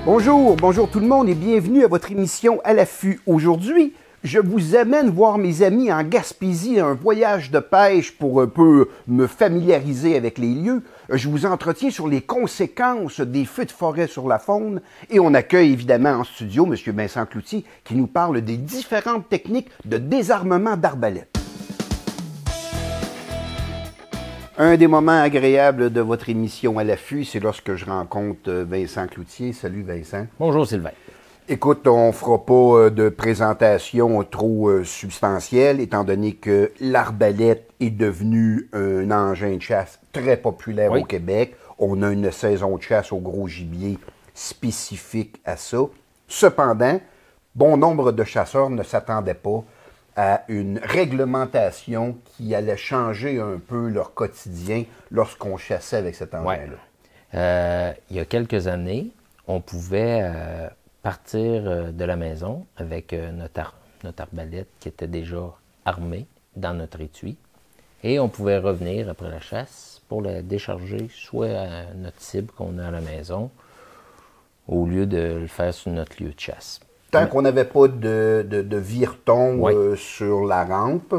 Bonjour tout le monde et bienvenue à votre émission À l'affût. Aujourd'hui, je vous amène voir mes amis en Gaspésie, un voyage de pêche pour un peu me familiariser avec les lieux. Je vous entretiens sur les conséquences des feux de forêt sur la faune et on accueille évidemment en studio M. Vincent Cloutier qui nous parle des différentes techniques de désarmement d'arbalètes. Un des moments agréables de votre émission À l'affût, c'est lorsque je rencontre Vincent Cloutier. Salut Vincent. Bonjour Sylvain. Écoute, on ne fera pas de présentation trop substantielle, étant donné que l'arbalète est devenu un engin de chasse très populaire au Québec. On a une saison de chasse au gros gibier spécifique à ça. Cependant, bon nombre de chasseurs ne s'attendaient pas à une réglementation qui allait changer un peu leur quotidien lorsqu'on chassait avec cet engin-là. Il y a quelques années, on pouvait partir de la maison avec notre arbalète qui était déjà armée dans notre étui et on pouvait revenir après la chasse pour la décharger soit à notre cible qu'on a à la maison au lieu de le faire sur notre lieu de chasse. Tant qu'on n'avait pas de vireton sur la rampe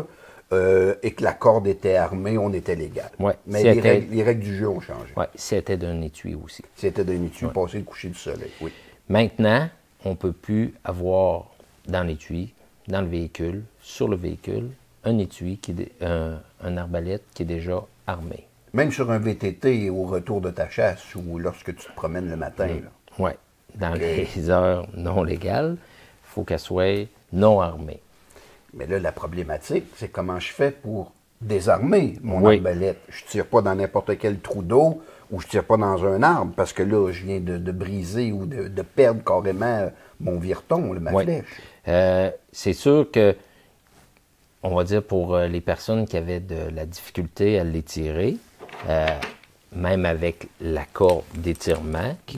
et que la corde était armée, on était légal. Mais les règles du jeu ont changé. Oui, c'était d'un étui aussi. C'était d'un étui passé le coucher du soleil, oui. Maintenant, on ne peut plus avoir dans l'étui, dans le véhicule, sur le véhicule, un étui, un arbalète qui est déjà armé. Même sur un VTT au retour de ta chasse ou lorsque tu te promènes le matin. Oui. Dans les heures non légales, il faut qu'elle soit non armée. Mais là, la problématique, c'est comment je fais pour désarmer mon arbalète. Je ne tire pas dans n'importe quel trou d'eau ou je ne tire pas dans un arbre parce que là, je viens de briser ou de perdre carrément mon vireton, ma flèche. C'est sûr que, on va dire pour les personnes qui avaient de la difficulté à les tirer, même avec la corde d'étirement qui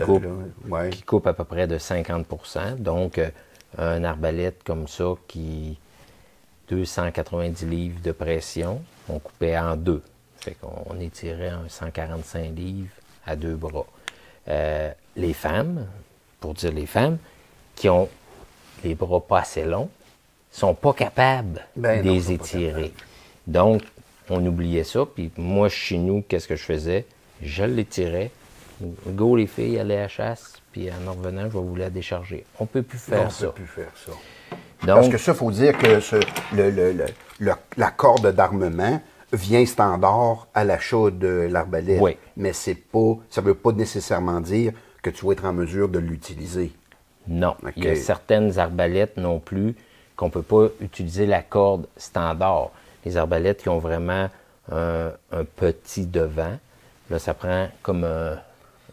coupe à peu près de 50%. Donc, un arbalète comme ça qui 290 livres de pression, on coupait en deux. Fait qu'on étirait un 145 livres à deux bras. Les femmes, pour dire les femmes, qui ont les bras pas assez longs, sont pas capables de les étirer. Donc, on oubliait ça. Puis moi, chez nous, qu'est-ce que je faisais? Je l'étirais. Go, les filles, allez à la chasse, puis en revenant, je vais vous la décharger. On ne peut plus faire ça. On ne peut plus faire ça. Donc, parce que ça, il faut dire que la corde d'armement vient standard à l'achat de l'arbalète. Oui. Mais ça ne veut pas nécessairement dire que tu vas être en mesure de l'utiliser. Non. Okay. Il y a certaines arbalètes non plus qu'on ne peut pas utiliser la corde standard. Les arbalètes qui ont vraiment un petit devant, là, ça prend comme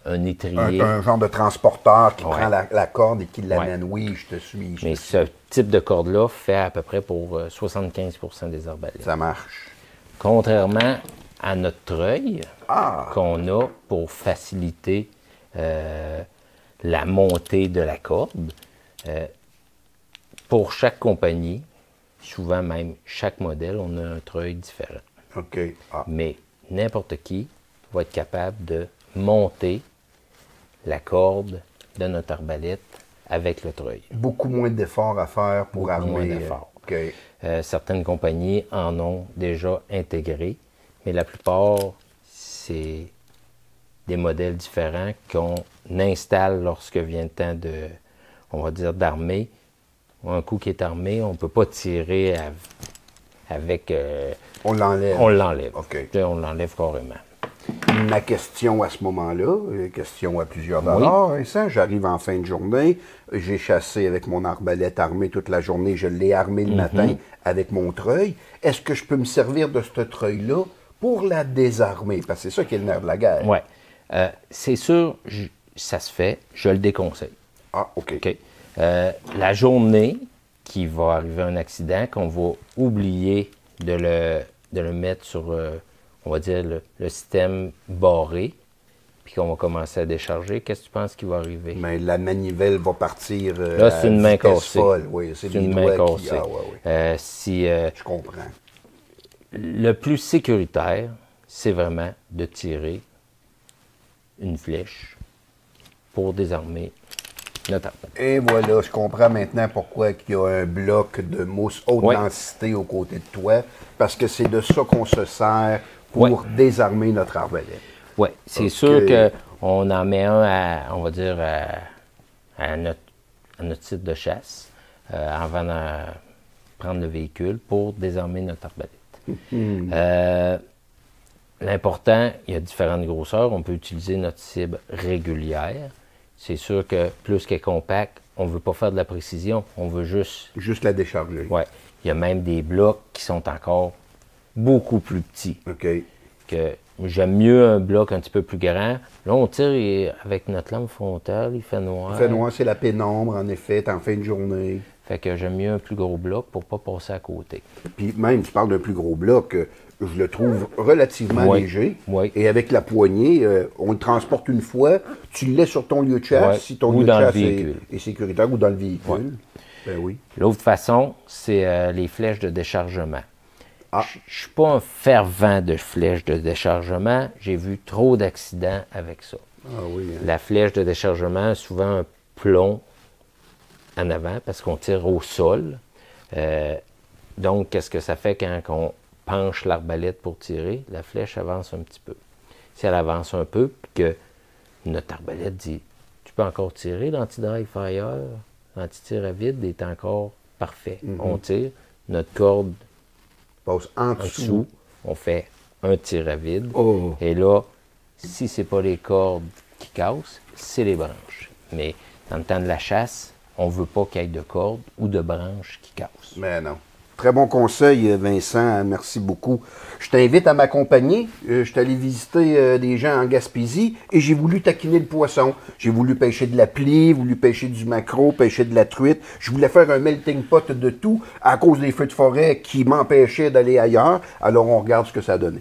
un étrier. Un genre de transporteur qui prend la corde et qui l'amène. Oui, je te suis. Mais ce type de corde-là fait à peu près pour 75% des arbalètes. Ça marche. Contrairement à notre treuil qu'on a pour faciliter la montée de la corde, pour chaque compagnie, souvent même chaque modèle, on a un treuil différent. OK. Mais n'importe qui va être capable de monter la corde de notre arbalète avec le treuil. Beaucoup moins d'efforts à faire pour armer. Moins d'efforts. Okay. Certaines compagnies en ont déjà intégré, mais la plupart, c'est des modèles différents qu'on installe lorsque vient le temps de, on va dire, d'armer. Un coup qui est armé, on ne peut pas tirer avec... on l'enlève. On l'enlève. OK. On l'enlève carrément. Ma question à ce moment-là, question à plusieurs dollars, ça, j'arrive en fin de journée, j'ai chassé avec mon arbalète armée toute la journée, je l'ai armé le matin avec mon treuil. Est-ce que je peux me servir de ce treuil-là pour la désarmer? Parce que c'est ça qui est le nerf de la guerre. Oui. C'est sûr, ça se fait, je le déconseille. OK. La journée qui va arriver un accident, qu'on va oublier de le mettre sur... on va dire, le système barré, puis qu'on va commencer à décharger, qu'est-ce que tu penses qui va arriver? Mais la manivelle va partir là, c'est une main cassée. Oui, c'est une main cassée. Je comprends. Le plus sécuritaire, c'est vraiment de tirer une flèche pour désarmer notre arbalète. Et voilà, je comprends maintenant pourquoi il y a un bloc de mousse haute densité aux côtés de toi, parce que c'est de ça qu'on se sert pour désarmer notre arbalète. Oui, c'est sûr qu'on en met un à, on va dire, à notre site de chasse avant de prendre le véhicule pour désarmer notre arbalète. L'important, il y a différentes grosseurs. On peut utiliser notre cible régulière. C'est sûr que plus qu'elle est compacte, on ne veut pas faire de la précision, on veut juste... Juste la décharger. Oui. Il y a même des blocs qui sont encore beaucoup plus petits. OK. J'aime mieux un bloc un petit peu plus grand. Là, on tire avec notre lampe frontale, il fait noir. Il fait noir, c'est la pénombre, en effet, en fin de journée. Fait que j'aime mieux un plus gros bloc pour ne pas passer à côté. Puis même, tu parles d'un plus gros bloc, je le trouve relativement léger. Oui. Et avec la poignée, on le transporte une fois, tu le laisses sur ton lieu de chasse, si ton lieu de chasse est sécuritaire, ou dans le véhicule. Ouais. Ben oui. L'autre façon, c'est les flèches de déchargement. Ah. Je ne suis pas un fervent de flèches de déchargement. J'ai vu trop d'accidents avec ça. Ah oui. Hein. La flèche de déchargement a souvent un plomb en avant parce qu'on tire au sol. Donc, qu'est-ce que ça fait quand on penche l'arbalète pour tirer? La flèche avance un petit peu. Si elle avance un peu, puis que notre arbalète dit « Tu peux encore tirer, l'anti-dry fire, l'anti-tir à vide est encore parfait. On tire, notre corde passe en dessous. On fait un tir à vide. Oh. Et là, si ce n'est pas les cordes qui cassent, c'est les branches. Mais dans le temps de la chasse, on ne veut pas qu'il y ait de cordes ou de branches qui cassent. Mais non. Très bon conseil, Vincent. Merci beaucoup. Je t'invite à m'accompagner. Je suis allé visiter des gens en Gaspésie et j'ai voulu taquiner le poisson. J'ai voulu pêcher de la plie, voulu pêcher du maquereau, pêcher de la truite. Je voulais faire un melting pot de tout à cause des feux de forêt qui m'empêchaient d'aller ailleurs. Alors, on regarde ce que ça a donné.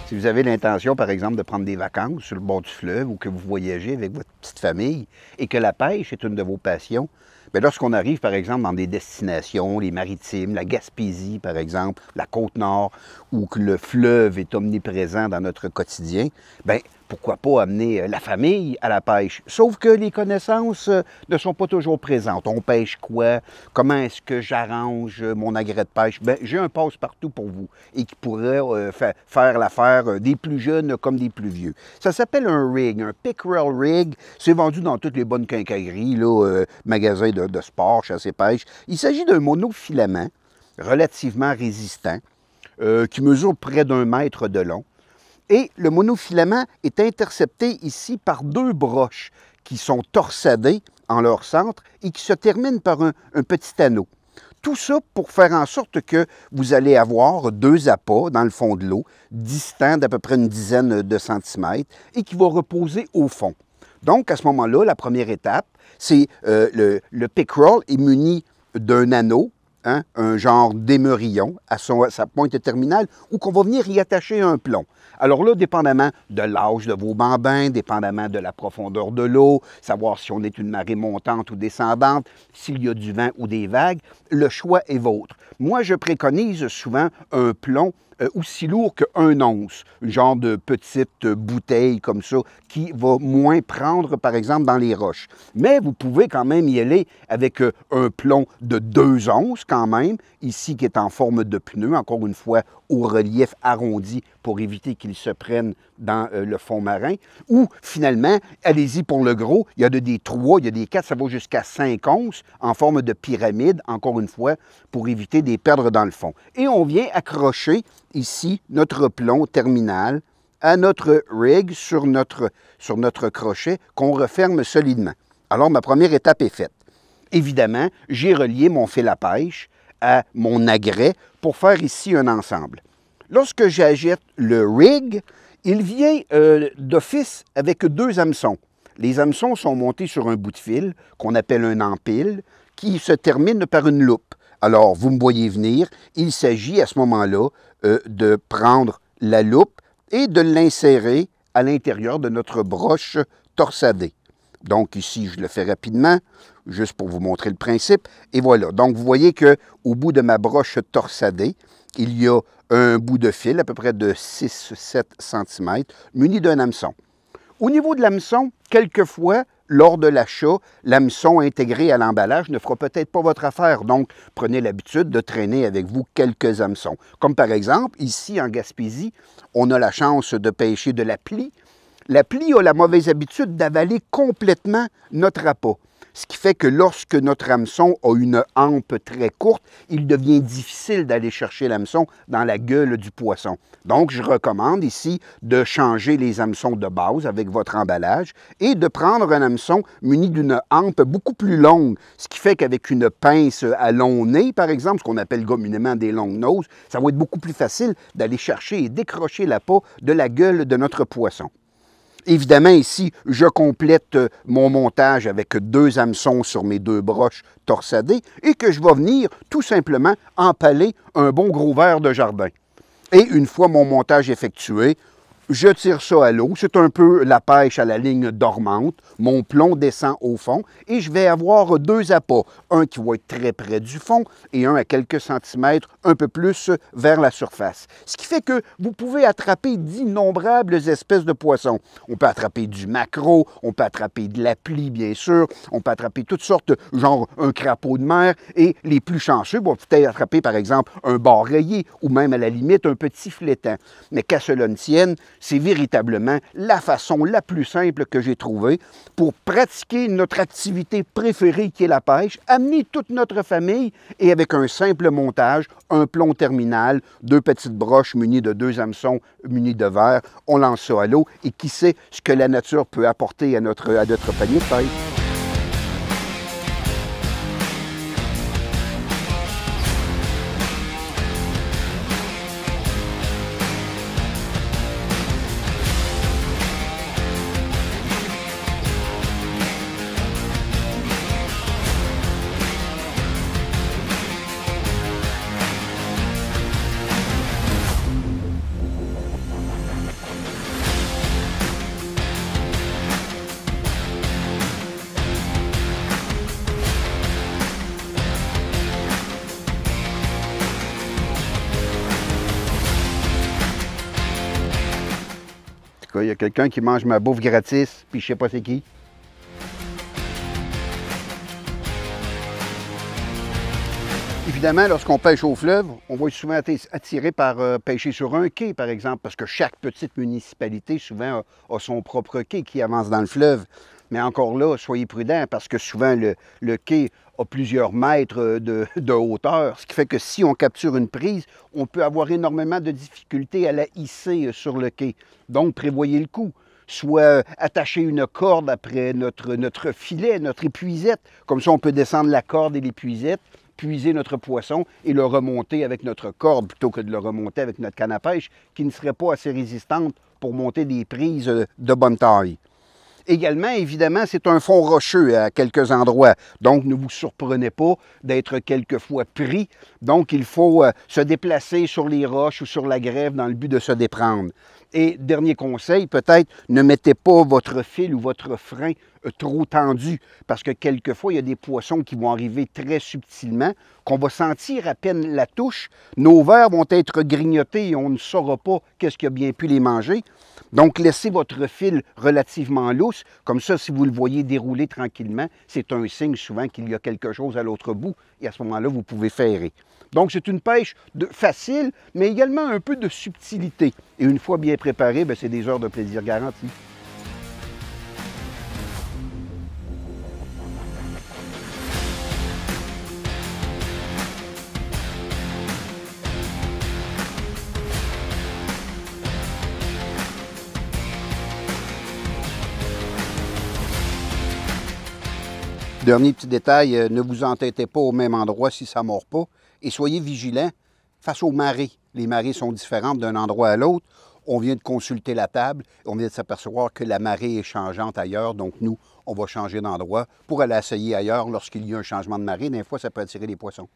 Si vous avez l'intention, par exemple, de prendre des vacances sur le bord du fleuve ou que vous voyagez avec votre petite famille et que la pêche est une de vos passions, bien, lorsqu'on arrive, par exemple, dans des destinations, les maritimes, la Gaspésie, par exemple, la Côte-Nord, où que le fleuve est omniprésent dans notre quotidien, bien, pourquoi pas amener la famille à la pêche? Sauf que les connaissances ne sont pas toujours présentes. On pêche quoi? Comment est-ce que j'arrange mon agrès de pêche? Bien, j'ai un passe-partout pour vous et qui pourrait faire l'affaire des plus jeunes comme des plus vieux. Ça s'appelle un rig, un pickerel rig. C'est vendu dans toutes les bonnes quincailleries, magasins de sport, chasse et pêche. Il s'agit d'un monofilament relativement résistant qui mesure près d'1 mètre de long. Et le monofilament est intercepté ici par 2 broches qui sont torsadées en leur centre et qui se terminent par un petit anneau. Tout ça pour faire en sorte que vous allez avoir 2 appâts dans le fond de l'eau, distants d'à peu près une dizaine de centimètres et qui vont reposer au fond. Donc, à ce moment-là, la première étape, c'est le pickerel est muni d'un anneau, hein, un genre d'émerillon à sa pointe terminale, où qu'on va venir y attacher un plomb. Alors là, dépendamment de l'âge de vos bambins, dépendamment de la profondeur de l'eau, savoir si on est une marée montante ou descendante, s'il y a du vent ou des vagues, le choix est vôtre. Moi, je préconise souvent un plomb aussi lourd que1 once, un genre de petite bouteille comme ça, qui va moins prendre, par exemple, dans les roches. Mais vous pouvez quand même y aller avec un plomb de 2 onces quand même, ici qui est en forme de pneu, encore une fois, au relief arrondi pour éviter qu'il se prenne dans le fond marin. Ou, finalement, allez-y pour le gros, il y a des 3, il y a des 4, ça va jusqu'à 5 onces en forme de pyramide, encore une fois, pour éviter de les perdre dans le fond. Et on vient accrocher ici notre plomb terminal à notre rig sur notre crochet qu'on referme solidement. Alors, ma première étape est faite. Évidemment, j'ai relié mon fil à pêche à mon agrès pour faire ici un ensemble. Lorsque j'agite le rig, il vient d'office avec 2 hameçons. Les hameçons sont montés sur un bout de fil qu'on appelle un empile qui se termine par une loupe. Alors, vous me voyez venir, il s'agit à ce moment-là de prendre la loupe et de l'insérer à l'intérieur de notre broche torsadée. Donc ici, je le fais rapidement, juste pour vous montrer le principe. Et voilà, donc vous voyez qu'au bout de ma broche torsadée, il y a un bout de fil à peu près de 6-7 cm muni d'un hameçon. Au niveau de l'hameçon, quelquefois, lors de l'achat, l'hameçon intégré à l'emballage ne fera peut-être pas votre affaire. Donc, prenez l'habitude de traîner avec vous quelques hameçons. Comme par exemple, ici en Gaspésie, on a la chance de pêcher de la plie. La plie a la mauvaise habitude d'avaler complètement notre appât. Ce qui fait que lorsque notre hameçon a une hampe très courte, il devient difficile d'aller chercher l'hameçon dans la gueule du poisson. Donc, je recommande ici de changer les hameçons de base avec votre emballage et de prendre un hameçon muni d'une hampe beaucoup plus longue. Ce qui fait qu'avec une pince à long nez, par exemple, ce qu'on appelle communément des longues noses, ça va être beaucoup plus facile d'aller chercher et décrocher l'appât de la gueule de notre poisson. Évidemment, ici, je complète mon montage avec 2 hameçons sur mes 2 broches torsadées et que je vais venir tout simplement empaler un bon gros verre de jardin. Et une fois mon montage effectué, je tire ça à l'eau. C'est un peu la pêche à la ligne dormante. Mon plomb descend au fond et je vais avoir 2 appâts. Un qui va être très près du fond et un à quelques centimètres un peu plus vers la surface. Ce qui fait que vous pouvez attraper d'innombrables espèces de poissons. On peut attraper du maquereau, on peut attraper de la plie, bien sûr. On peut attraper toutes sortes, genre un crapaud de mer. Et les plus chanceux vont peut-être attraper, par exemple, un bar rayé ou même à la limite un petit flétan. Mais qu'à cela ne tienne, c'est véritablement la façon la plus simple que j'ai trouvée pour pratiquer notre activité préférée qui est la pêche, amener toute notre famille et avec un simple montage, un plomb terminal, 2 petites broches munies de 2 hameçons munis de verre, on lance ça à l'eau et qui sait ce que la nature peut apporter à notre panier de pêche. Il y a quelqu'un qui mange ma bouffe gratis, puis je sais pas c'est qui. Évidemment, lorsqu'on pêche au fleuve, on va être souvent attiré par pêcher sur un quai, par exemple, parce que chaque petite municipalité, souvent, a son propre quai qui avance dans le fleuve. Mais encore là, soyez prudents, parce que souvent, le quai a plusieurs mètres de hauteur, ce qui fait que si on capture une prise, on peut avoir énormément de difficultés à la hisser sur le quai. Donc, prévoyez le coup. Soit attacher une corde après notre filet, notre épuisette. Comme ça, on peut descendre la corde et l'épuisette, puiser notre poisson et le remonter avec notre corde plutôt que de le remonter avec notre canne à pêche qui ne serait pas assez résistante pour monter des prises de bonne taille. Également, évidemment, c'est un fond rocheux à quelques endroits. Donc, ne vous surprenez pas d'être quelquefois pris. Donc, il faut se déplacer sur les roches ou sur la grève dans le but de se déprendre. Et dernier conseil, peut-être, ne mettez pas votre fil ou votre frein trop tendu, parce que quelquefois, il y a des poissons qui vont arriver très subtilement, qu'on va sentir à peine la touche. Nos vers vont être grignotés et on ne saura pas qu'est-ce qui a bien pu les manger. Donc, laissez votre fil relativement lousse. Comme ça, si vous le voyez dérouler tranquillement, c'est un signe souvent qu'il y a quelque chose à l'autre bout. Et à ce moment-là, vous pouvez ferrer. Donc, c'est une pêche facile, mais également un peu de subtilité. Et une fois bien préparé, c'est des heures de plaisir garanties. Dernier petit détail, ne vous entêtez pas au même endroit si ça ne mord pas. Et soyez vigilants face aux marées. Les marées sont différentes d'un endroit à l'autre. On vient de consulter la table, on vient de s'apercevoir que la marée est changeante ailleurs. Donc nous, on va changer d'endroit pour aller essayer ailleurs lorsqu'il y a un changement de marée. Des fois, ça peut attirer les poissons.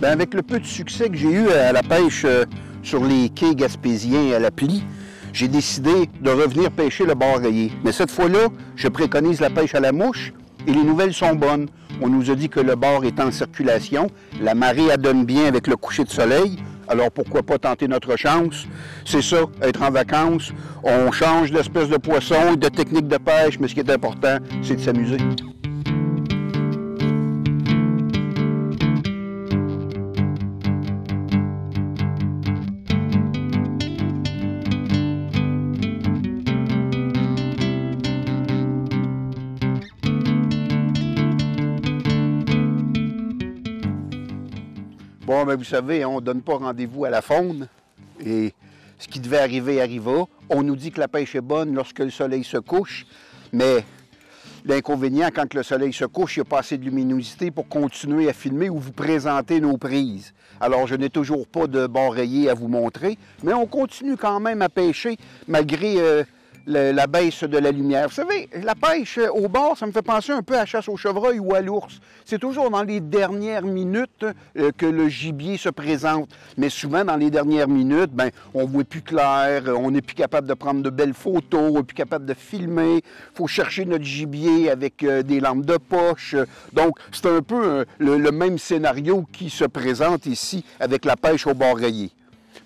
Bien, avec le peu de succès que j'ai eu à la pêche sur les quais gaspésiens à la Plie, j'ai décidé de revenir pêcher le bar rayé. Mais cette fois-là, je préconise la pêche à la mouche et les nouvelles sont bonnes. On nous a dit que le bar est en circulation, la marée adonne bien avec le coucher de soleil, alors pourquoi pas tenter notre chance? C'est ça, être en vacances, on change d'espèce de poisson, de technique de pêche, mais ce qui est important, c'est de s'amuser. Bon, ben vous savez, on ne donne pas rendez-vous à la faune. Et ce qui devait arriver arriva. On nous dit que la pêche est bonne lorsque le soleil se couche, mais l'inconvénient, quand le soleil se couche, il n'y a pas assez de luminosité pour continuer à filmer ou vous présenter nos prises. Alors, je n'ai toujours pas de bar rayé à vous montrer, mais on continue quand même à pêcher malgré la baisse de la lumière. Vous savez, la pêche au bar, ça me fait penser un peu à la chasse au chevreuil ou à l'ours. C'est toujours dans les dernières minutes que le gibier se présente. Mais souvent, dans les dernières minutes, ben, on voit plus clair, on n'est plus capable de prendre de belles photos, on n'est plus capable de filmer. Il faut chercher notre gibier avec des lampes de poche. Donc, c'est un peu le même scénario qui se présente ici avec la pêche au bar rayé.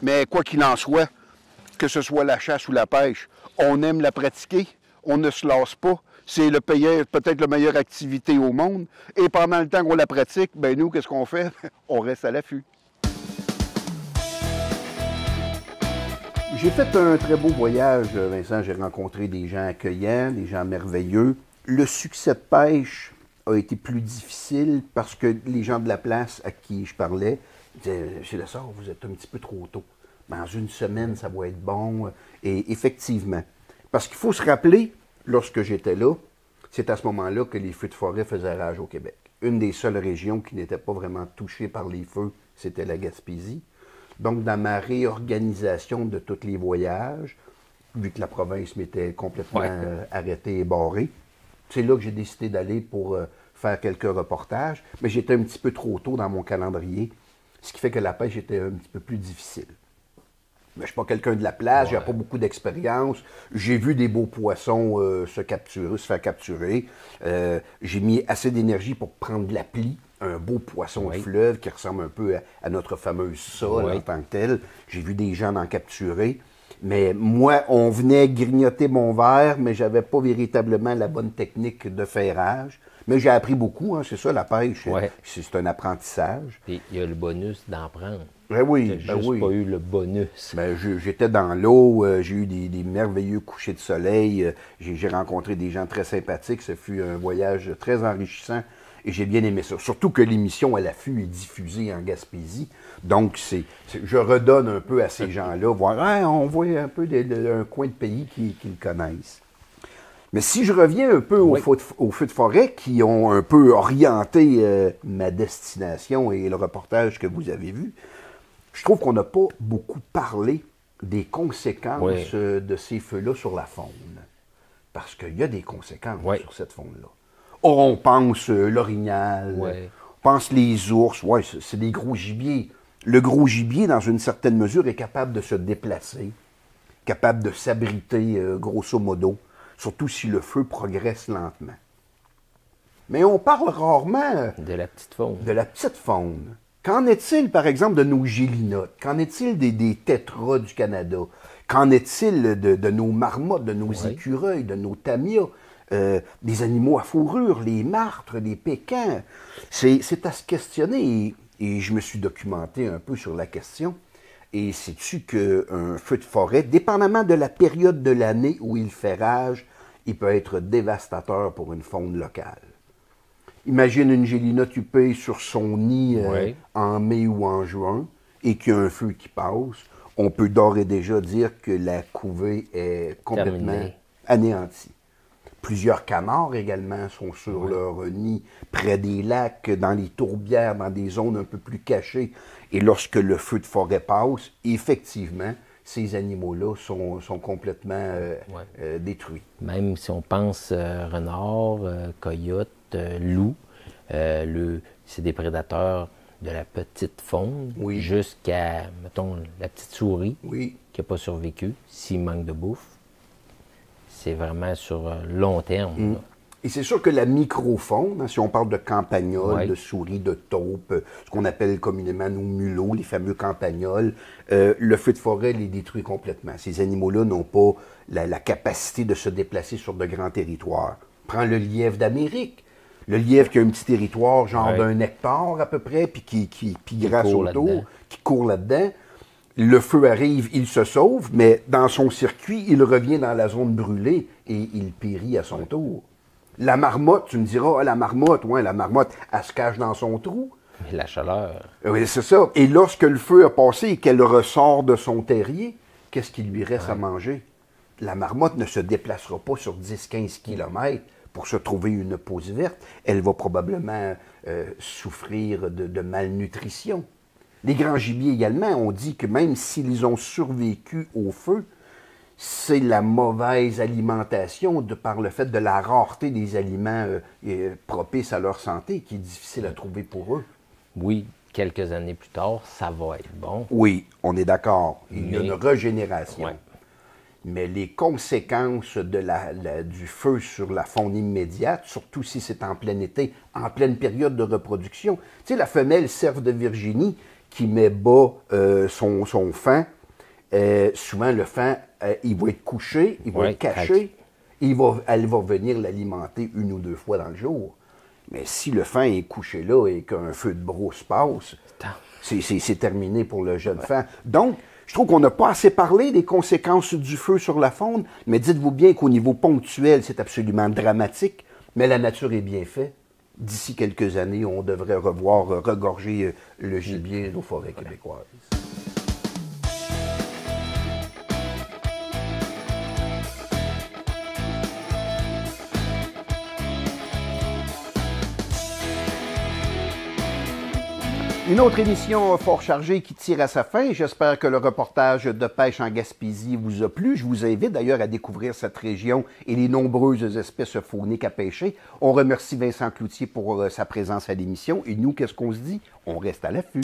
Mais quoi qu'il en soit, que ce soit la chasse ou la pêche, on aime la pratiquer, on ne se lasse pas. C'est peut-être la meilleure activité au monde. Et pendant le temps qu'on la pratique, ben nous, qu'est-ce qu'on fait? On reste à l'affût. J'ai fait un très beau voyage, Vincent. J'ai rencontré des gens accueillants, des gens merveilleux. Le succès de pêche a été plus difficile parce que les gens de la place à qui je parlais disaient « Chez le sort, vous êtes un petit peu trop tôt. Dans une semaine, ça va être bon. » Et effectivement, parce qu'il faut se rappeler, lorsque j'étais là, c'est à ce moment-là que les feux de forêt faisaient rage au Québec. Une des seules régions qui n'était pas vraiment touchée par les feux, c'était la Gaspésie. Donc, dans ma réorganisation de tous les voyages, vu que la province m'était complètement arrêtée et barrée, c'est là que j'ai décidé d'aller pour faire quelques reportages. Mais j'étais un petit peu trop tôt dans mon calendrier, ce qui fait que la pêche était un petit peu plus difficile. Mais je ne suis pas quelqu'un de la place, j'ai pas beaucoup d'expérience. J'ai vu des beaux poissons se faire capturer. J'ai mis assez d'énergie pour prendre de la plie, un beau poisson de fleuve qui ressemble un peu à notre fameuse sole en tant que telle. J'ai vu des gens en capturer. Mais moi, on venait grignoter mon verre, mais j'avais pas véritablement la bonne technique de ferrage. Mais j'ai appris beaucoup, hein, c'est ça, la pêche. C'est un apprentissage. Puis il y a le bonus d'en prendre. Ben oui, j'ai juste pas eu le bonus. Ben, j'étais dans l'eau, j'ai eu des merveilleux couchers de soleil, j'ai rencontré des gens très sympathiques, ce fut un voyage très enrichissant et j'ai bien aimé ça. Surtout que l'émission à l'affût est diffusée en Gaspésie, donc je redonne un peu à ces gens-là, voir, on voit un peu un coin de pays qu'ils connaissent. Mais si je reviens un peu aux feux de forêt qui ont un peu orienté ma destination et le reportage que vous avez vu, je trouve qu'on n'a pas beaucoup parlé des conséquences de ces feux-là sur la faune. Parce qu'il y a des conséquences sur cette faune-là. Or, on pense l'orignal, on pense les ours, c'est des gros gibiers. Le gros gibier, dans une certaine mesure, est capable de se déplacer, capable de s'abriter, grosso modo, surtout si le feu progresse lentement. Mais on parle rarement de la petite faune. De la petite faune. Qu'en est-il, par exemple, de nos gélinotes? Qu'en est-il des tétras du Canada? Qu'en est-il de nos marmottes, de nos écureuils, de nos tamias? Des animaux à fourrure, les martres, les pékins? C'est à se questionner et je me suis documenté un peu sur la question. Et sais-tu qu'un feu de forêt, dépendamment de la période de l'année où il fait rage, il peut être dévastateur pour une faune locale. Imagine une gélinote huppée sur son nid en mai ou en juin et qu'il y a un feu qui passe. On peut d'ores et déjà dire que la couvée est complètement anéantie. Plusieurs canards également sont sur leur nid près des lacs, dans les tourbières, dans des zones un peu plus cachées. Et lorsque le feu de forêt passe, effectivement, ces animaux-là sont complètement détruits. Même si on pense renard, coyote, loup, c'est des prédateurs de la petite faune Oui. jusqu'à, mettons, la petite souris Oui. qui n'a pas survécu, s'il manque de bouffe. C'est vraiment sur long terme. Là. Et c'est sûr que la microfaune, hein, si on parle de campagnols, Ouais. de souris, de taupes, ce qu'on appelle communément nos mulots, les fameux campagnols, le feu de forêt les détruit complètement. Ces animaux-là n'ont pas la capacité de se déplacer sur de grands territoires. Prends le lièvre d'Amérique. Le lièvre qui a un petit territoire, genre Ouais. d'1 hectare à peu près, puis qui grasse court autour, là-dedans. qui court là-dedans. Le feu arrive, il se sauve, mais dans son circuit, il revient dans la zone brûlée et il périt à son tour. La marmotte, tu me diras, ah, la marmotte, elle se cache dans son trou. Mais la chaleur, Oui, c'est ça. Et lorsque le feu a passé et qu'elle ressort de son terrier, qu'est-ce qu'il lui reste à manger? La marmotte ne se déplacera pas sur 10-15 km pour se trouver une pause verte. Elle va probablement souffrir de malnutrition. Les grands gibiers également, on dit que même s'ils ont survécu au feu, c'est la mauvaise alimentation par le fait de la rareté des aliments propices à leur santé qui est difficile à trouver pour eux. oui, quelques années plus tard, ça va être bon. Oui, on est d'accord. Il y a Mais- une régénération. Ouais. Mais les conséquences du feu sur la faune immédiate, surtout si c'est en plein été, en pleine période de reproduction, tu sais, la femelle cerf de Virginie qui met bas son faon, souvent le faon, il va être couché, il va Ouais, être caché, elle va venir l'alimenter 1 ou 2 fois dans le jour. Mais si le faon est couché là et qu'un feu de brousse passe, c'est terminé pour le jeune faon. Donc, je trouve qu'on n'a pas assez parlé des conséquences du feu sur la faune, mais dites-vous bien qu'au niveau ponctuel, c'est absolument dramatique, mais la nature est bien faite. D'ici quelques années, on devrait revoir regorger le gibier de nos forêts québécoises. Une autre émission fort chargée qui tire à sa fin. J'espère que le reportage de pêche en Gaspésie vous a plu. Je vous invite d'ailleurs à découvrir cette région et les nombreuses espèces fauniques à pêcher. On remercie Vincent Cloutier pour sa présence à l'émission. Et nous, qu'est-ce qu'on se dit? On reste à l'affût.